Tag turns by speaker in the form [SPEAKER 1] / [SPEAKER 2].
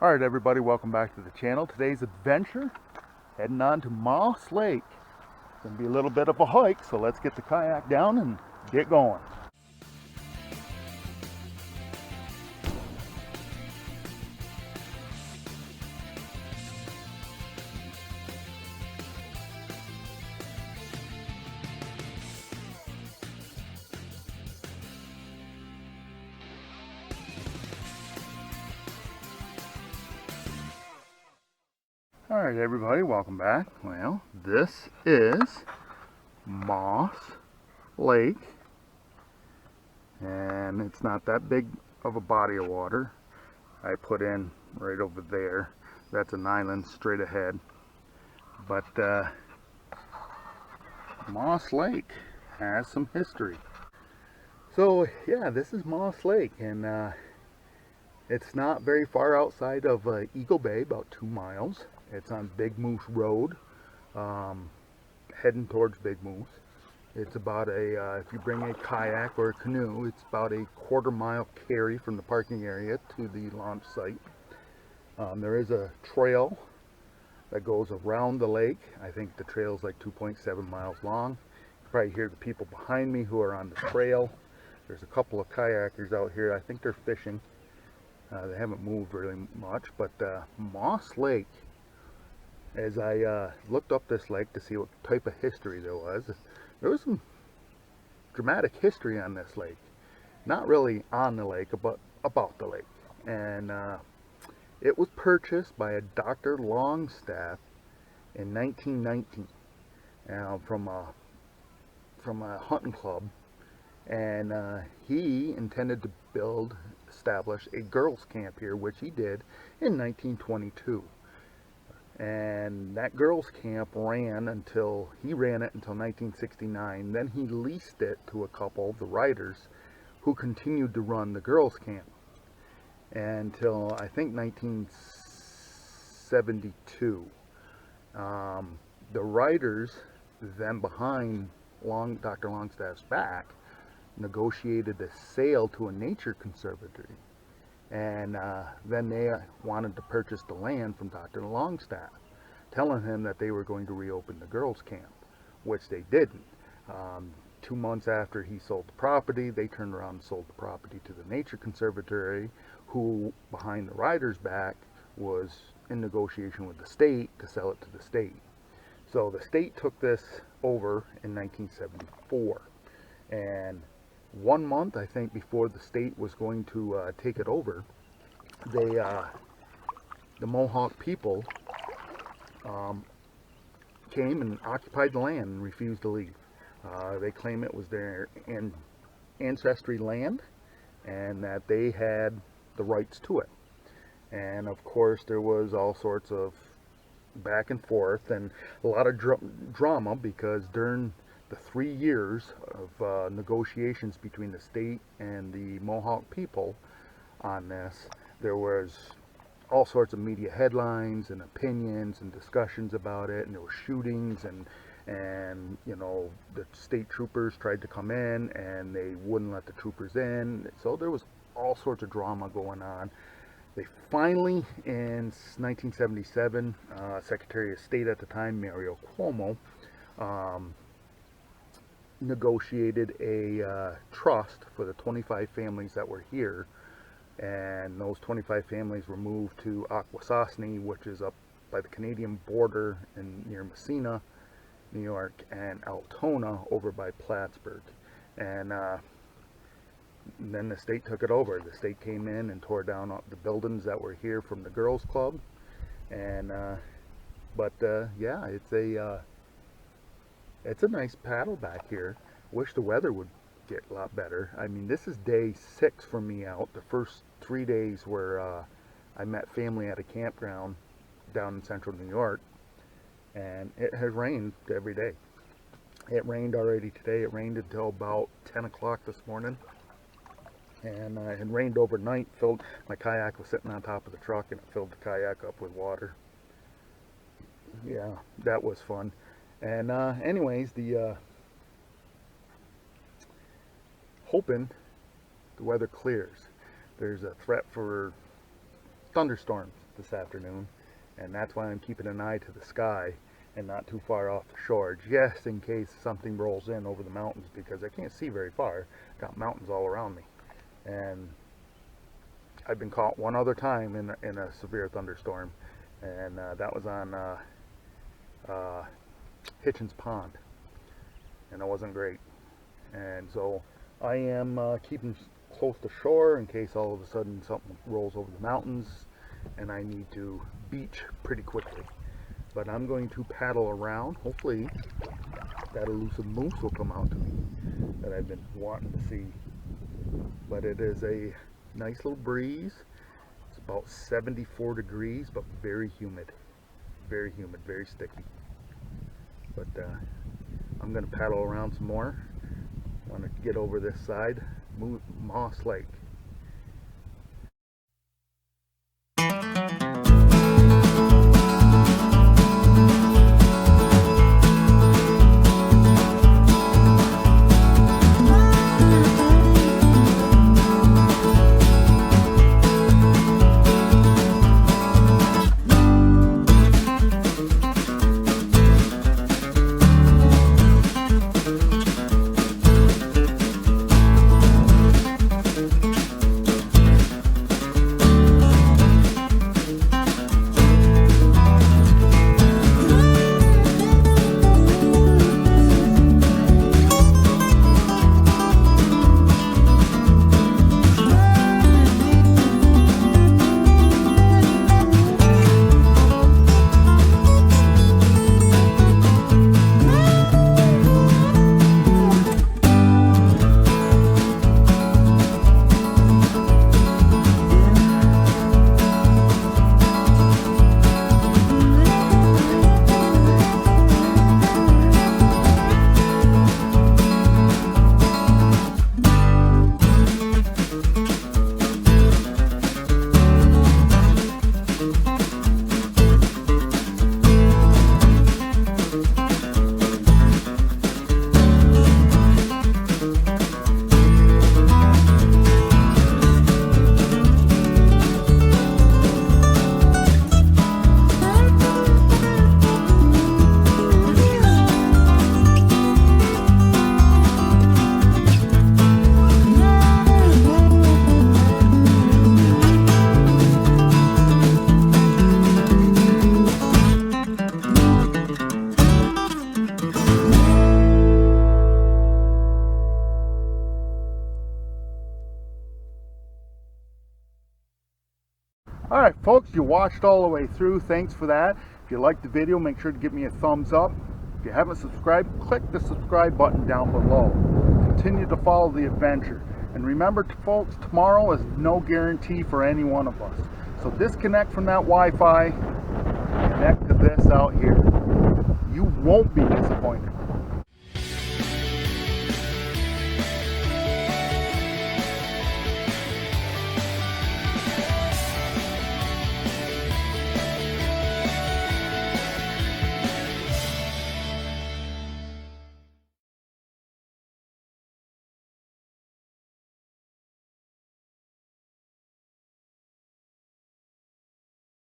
[SPEAKER 1] Alright everybody, welcome back to the channel. Today's adventure, heading on to Moss Lake. It's going to be a little bit of a hike, so let's get the kayak down and get going. Alright everybody, welcome back. Well, this is Moss Lake, and it's not that big of a body of water. I put in right over there. That's an island straight ahead. But Moss Lake has some history. So yeah, this is Moss Lake, and it's not very far outside of Eagle Bay, about 2 miles. It's on Big Moose Road, heading towards Big Moose. It's about if you bring a kayak or a canoe, it's about a 1/4 mile carry from the parking area to the launch site. There is a trail that goes around the lake. I think the trail is like 2.7 miles long. You probably hear the people behind me who are on the trail. There's a couple of kayakers out here. I think they're fishing. They haven't moved really much, but Moss Lake, as I looked up this lake to see what type of history there was some dramatic history on this lake. Not really on the lake, but about the lake. And it was purchased by a Dr. Longstaff in 1919 from a hunting club, and he intended to establish a girls' camp here, which he did in 1922. And that girls' camp ran it until 1969. Then he leased it to a couple of the riders who continued to run the girls' camp until I think 1972. The riders, then behind Dr. Longstaff's back, negotiated a sale to a nature conservatory, and then they wanted to purchase the land from Dr. Longstaff, telling him that they were going to reopen the girls' camp, which they didn't. 2 months after he sold the property, they turned around and sold the property to the nature conservatory, who behind the riders' back was in negotiation with the state to sell it to the state. So the state took this over in 1974, and 1 month, I think, before the state was going to take it over, the Mohawk people came and occupied the land and refused to leave. They claim it was their ancestry land and that they had the rights to it. And of course, there was all sorts of back and forth and a lot of drama, because during the 3 years of negotiations between the state and the Mohawk people on this, there was all sorts of media headlines and opinions and discussions about it, and there were shootings, and you know, the state troopers tried to come in and they wouldn't let the troopers in. So there was all sorts of drama going on. They finally, in 1977, Secretary of State at the time, Mario Cuomo, negotiated a trust for the 25 families that were here, and those 25 families were moved to Akwesasne, which is up by the Canadian border and near Messina, New York, and Altona over by Plattsburgh. And then the state took it over. The state came in and tore down the buildings that were here from the girls' club, and yeah, it's a nice paddle back here. Wish the weather would get a lot better. I mean, this is day 6 for me out. The first 3 days where I met family at a campground down in central New York, and it has rained every day. It rained already today. It rained until about 10 o'clock this morning, and it had rained overnight. My kayak was sitting on top of the truck, and it filled the kayak up with water. Yeah, that was fun. And anyways, hoping the weather clears. There's a threat for thunderstorms this afternoon, and that's why I'm keeping an eye to the sky and not too far off the shore, just in case something rolls in over the mountains, because I can't see very far. Got mountains all around me. And I've been caught one other time in a severe thunderstorm, and that was on Hitchens Pond, and it wasn't great. And so I am keeping close to shore in case all of a sudden something rolls over the mountains and I need to beach pretty quickly. But I'm going to paddle around. Hopefully that elusive moose will come out to me that I've been wanting to see. But it is a nice little breeze. It's about 74 degrees, but very humid, very sticky. But I'm going to paddle around some more. I want to get over this side, Moss Lake. Alright folks, you watched all the way through. Thanks for that. If you liked the video, make sure to give me a thumbs up. If you haven't subscribed, click the subscribe button down below. Continue to follow the adventure. And remember folks, tomorrow is no guarantee for any one of us. So disconnect from that Wi-Fi, connect to this out here. You won't be disappointed.